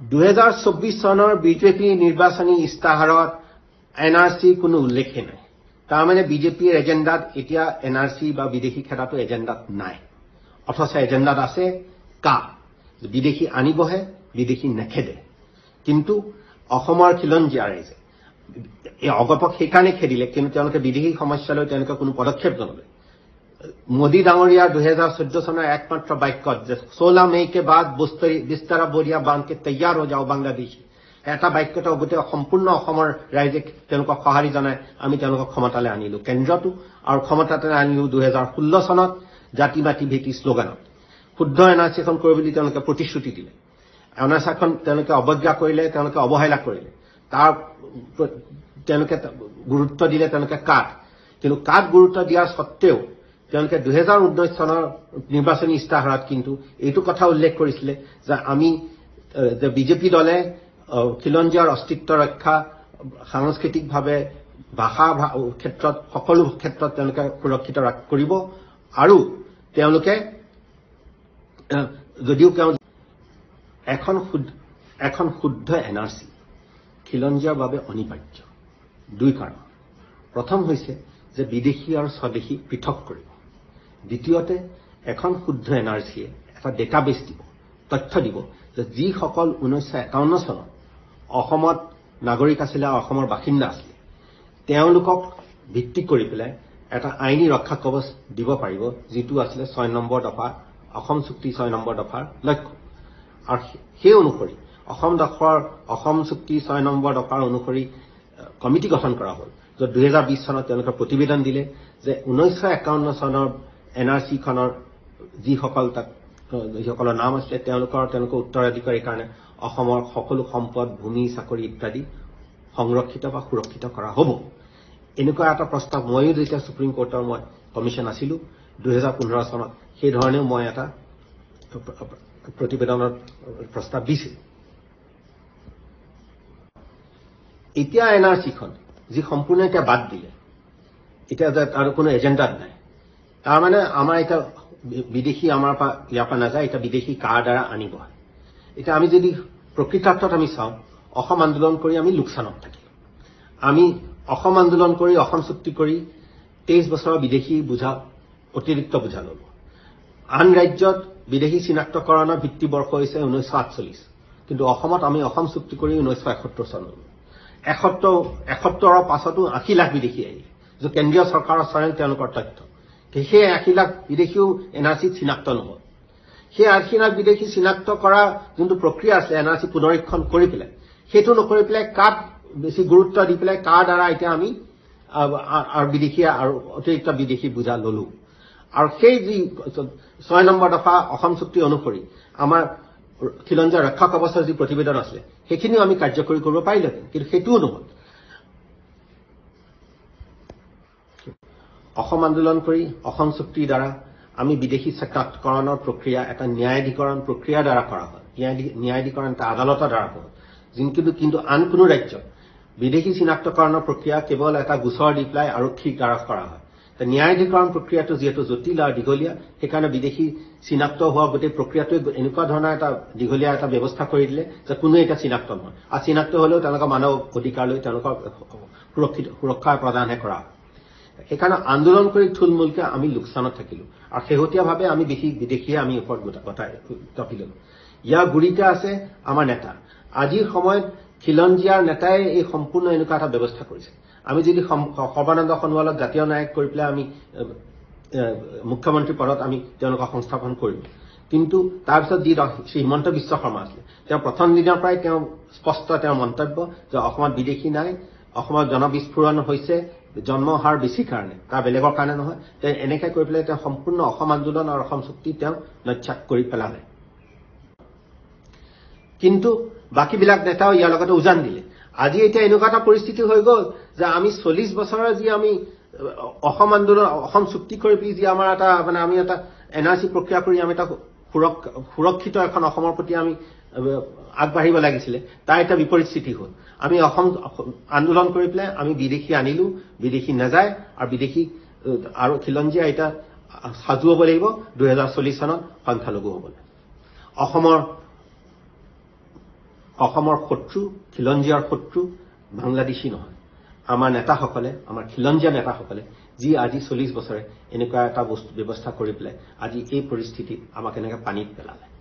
2024 চনৰ বিজেপি নিৰ্বাচনী ইস্তাহাৰত এনআৰসি কোনো উল্লেখে নাই তাৰমানে বিজেপিৰ এজেন্ডাত এতিয়া এনআৰসি বা বিদেশী খেদাটো এজেন্ডাত নাই অথচ এজেন্ডাত আছে কা বিদেশী আনিবহে বিদেশী নেখেদে কিন্তু অসমৰ খিলঞ্জীয়া ৰাইজে এই অগপক সেইকাৰণে খেদিলে কিন্তু তেওঁলোকে বিদেশী সমস্যালৈ তেওঁলোকে কোনো পদক্ষেপ নললে मोदी डांगरिया 2014 चনৰ একমাত্ৰ বাক্যত যে 16 मई के बाद बिस्तरा बोरिया बांध के तैयार हो जाओ बांग्लादेश এটা বাক্যটো গোটেই সম্পূৰ্ণ অসমৰ ৰাইজে তেওঁলোকক সহাৰি জনায় আমি তেওঁলোকক ক্ষমতালৈ আনিলো কেন্দ্ৰটো আৰু ক্ষমতালৈ আনিলো 2016 চনত জাতি মাটি ভেটি শ্লোগানত শুদ্ধ এনআৰচিখন কৰিবলৈ তেওঁলোকে প্ৰতিশ্ৰুতি দিলে এনআৰচিখন তেওঁলোকে অৱজ্ঞা কৰিলে তেওঁলোকে অৱহেলা কৰিলে তাৰ তেওঁলোকে গুৰুত্ব দিলে তেওঁলোকে কাট কিন্তু কাট গুৰুত্ব দিয়াৰ সত্ত্বেও তেওঁলোকে 2019 চনৰ নিৰ্বাচনী ইস্তাহাৰত কিন্তু এইটো কথা উল্লেখ কৰিছিল যে আমি যে বিজেপি দলে খিলঞ্জীয়াৰ অস্তিত্ব ৰক্ষা সাংস্কৃতিকভাৱে ভাষা ক্ষেত্ৰত সকলো ক্ষেত্ৰত তেওঁলোকে সুৰক্ষিত কৰিব আৰু তেওঁলোকে যদিও এখন শুদ্ধ এনআৰসি খিলঞ্জীয়াৰ বাবে অনিবাৰ্য দুই কাৰণ প্ৰথম হৈছে যে বিদেশী আৰু স্বদেশী পৃথক কৰিব দ্বিতীয়তে এখন শুদ্ধ এনআৰসিয়ে এটা ডেটাবেছ দিব তথ্য দিব যে যিসকল 1951 চনত অসমত নাগৰিক আছিল আৰু অসমৰ বাসিন্দা আছিল তেওঁলোকক ভিত্তি কৰি পেলাই এটা আইনী ৰক্ষা কবচ দিব পাৰিব যিটো আছিল 6 নম্বৰ দফা অসম চুক্তি 6 নম্বৰ দফাৰ লক্ষ্য আৰু সেই অনুসৰি অসম চুক্তি 6 নম্বৰ দফাৰ অনুসৰি কমিটি গঠন কৰা হ'ল যে 2020 চনত তেওঁলোকে প্ৰতিবেদন দিলে যে 1951 চনৰ এনআৰসি খনৰ যিসকলৰ নাম আছে তেওঁলোকৰ উত্তৰাধিকাৰীৰ কাৰণে অসমৰ সকলো সম্পদ ভূমি চাকৰি ইত্যাদি সংৰক্ষিত বা সুৰক্ষিত কৰা হ'ব এনেকুৱা এটা প্ৰস্তাৱ মইও যেতিয়া সুপ্ৰিম কোৰ্টৰ মই কমিশন আছিলো 2015 চনত সেই ধৰণে মই এটা প্ৰতিবেদনৰ প্ৰস্তাৱ দিছিলো এতিয়া এনআৰচিখন যি সম্পূৰ্ণ এতিয়া বাদ দিলে এতিয়া তাৰ কোনো এজেন্ডা নাই তাৰ মানে আমাৰ এটা বিদেশী আমাৰ ইয়াৰ পৰা নাযায় এটা বিদেশী কাৰ দ্বাৰা আনিব এতিয়া আমি যদি প্ৰকৃতাৰ্থত আমি চাওঁ অসম আন্দোলন কৰি আমি লোকচানত থাকিলো আমি অসম আন্দোলন কৰি অসম চুক্তি কৰি 23 বছৰৰ বিদেশী বুঝা অতিৰিক্ত বুঝা ললো আন ৰাজ্যত বিদেশী চিনাক্তকৰণৰ ভিত্তি বৰ্ষ হৈছে 1948 কিন্তু অসমত আমি অসম চুক্তি কৰি 1971 চন ললো 71ৰ পাছতো 80 লাখ বিদেশী আহিল যে কেন্দ্ৰীয় চৰকাৰৰ স্বয়ং তেওঁলোকৰ তথ্য সেই 80 লাখ বিদেশীও এনআৰসি চিনাক্ত নহল সেই 80 লাখ বিদেশী চিনাক্ত কৰা যোনটো প্ৰক্ৰিয়া আছে এনআৰসি পুনৰীক্ষণ কৰি পেলাই সেইটো নকৰি পেলাই কাক বেছি গুৰুত্ব দি পেলাই কাৰ দ্বাৰা এতিয়া আমি আৰু বিদেশী আৰু অতিৰিক্ত বিদেশী বুজা ললো আৰু সেই যি 6 নম্বৰ দফা অসম চুক্তি অনুসৰি আমাৰ খিলঞ্জীয়া ৰক্ষা কবচৰ যি প্ৰতিবেদন আছে সেইখিনিও আমি কাৰ্যকৰী কৰিব পাৰিলো কিন্তু সেইটোও নহল অসম আন্দোলন কৰি অসম চুক্তিৰ দ্বাৰা আমি বিদেশী চিনাক্তকৰণৰ প্ৰক্ৰিয়া এটা ন্যায়াধিকৰণ প্ৰক্ৰিয়াৰ দ্বাৰা কৰা হয় ন্যায়াধিকৰণ এটা আদালতৰ দ্বাৰা হয় কিন্তু আন কোনো ৰাজ্যত বিদেশী চিনাক্তকৰণৰ প্ৰক্ৰিয়া কেৱল এটা গোচৰ দি পেলাই আৰক্ষীৰ দ্বাৰা কৰা হয় ন্যায়াধিকৰণ প্ৰক্ৰিয়াটো যেহেতু জটিল আৰু দীঘলীয়া সেইকাৰণে বিদেশী চিনাক্ত হোৱা গোটেই প্ৰক্ৰিয়াটোৱে এনেকুৱা ধৰণৰ এটা দীঘলীয়া এটা ব্যৱস্থা কৰি দিলে যে কোনো এটা চিনাক্ত নহয় আৰু চিনাক্ত হলেও তেওঁলোকৰ মানৱ অধিকাৰলৈ তেওঁলোকৰ সুৰক্ষা প্ৰদানহে কৰা সেইকাৰণে আন্দোলন কৰি থুলমূলকে আমি লোকচানত থাকিলো আৰু শেহতীয়াভাৱে আমি বিদেশীয়ে আমি ওপৰত টপিলো ইয়াৰ গুৰিতে আছে আমাৰ নেতা আজিৰ সময়ত খিলঞ্জীয়াৰ নেতাই এই সম্পূৰ্ণ এনেকুৱা এটা ব্যৱস্থা কৰিছে আমি যদি সৰ্বানন্দ সোণোৱালক জাতীয় নায়ক কৰি পেলাই আমি মুখ্যমন্ত্ৰী পদত আমি তেওঁলোকক সংস্থাপন কৰিম কিন্তু তাৰপিছত যি শ্ৰী হিমন্ত বিশ্ব শৰ্মা আছিল তেওঁ প্ৰথম দিনৰ পৰাই তেওঁ স্পষ্ট তেওঁৰ মন্তব্য যে অসমত বিদেশী নাই অসমত জনবিস্ফোৰণ হৈছে জন্ম হাৰ বেছি কাৰণে তাৰ বেলেগৰ কাৰণে নহয় তে এনেকৈ কৰি পেলাই তেওঁ সম্পূৰ্ণ অসম আন্দোলন আৰু অসম চুক্তি তেওঁ নচ্ছাক কৰি পেলালে কিন্তু বাকীবিলাক নেতাও ইয়াৰ লগতে উজান দিলে আজি এতিয়া এনেকুৱা এটা পৰিস্থিতি হৈ গ'ল যে আমি 40 বছৰৰ যি আমি অসম আন্দোলন অসম চুক্তি কৰি পেলাই যি আমাৰ এটা মানে আমি এটা এনআৰসি প্ৰক্ৰিয়া কৰি আমি এটা সুৰক্ষিত এখন অসমৰ প্ৰতি আমি আগবাঢ়িব লাগিছিলে তাৰ এটা বিপৰীত স্থিতি হ'ল আমি অসম আন্দোলন কৰি পেলাই আমি বিদেশী আনিলো বিদেশী নাযায় আৰু বিদেশী আৰু খিলঞ্জীয়া এটা সাজু হ'ব লাগিব 2040 চনত সংখ্যালঘু হ'বলৈ অসমৰ অসমৰ শত্ৰু খিলঞ্জীয়াৰ শত্ৰু বাংলাদেশী নহয় আমাৰ নেতাসকলে আমাৰ খিলঞ্জীয়া নেতাসকলে যি আজি 40 বছৰে এনেকুৱা এটা ব্যৱস্থা কৰি পেলাই আজি এই পৰিস্থিতিত আমাক এনেকৈ পানীত পেলালে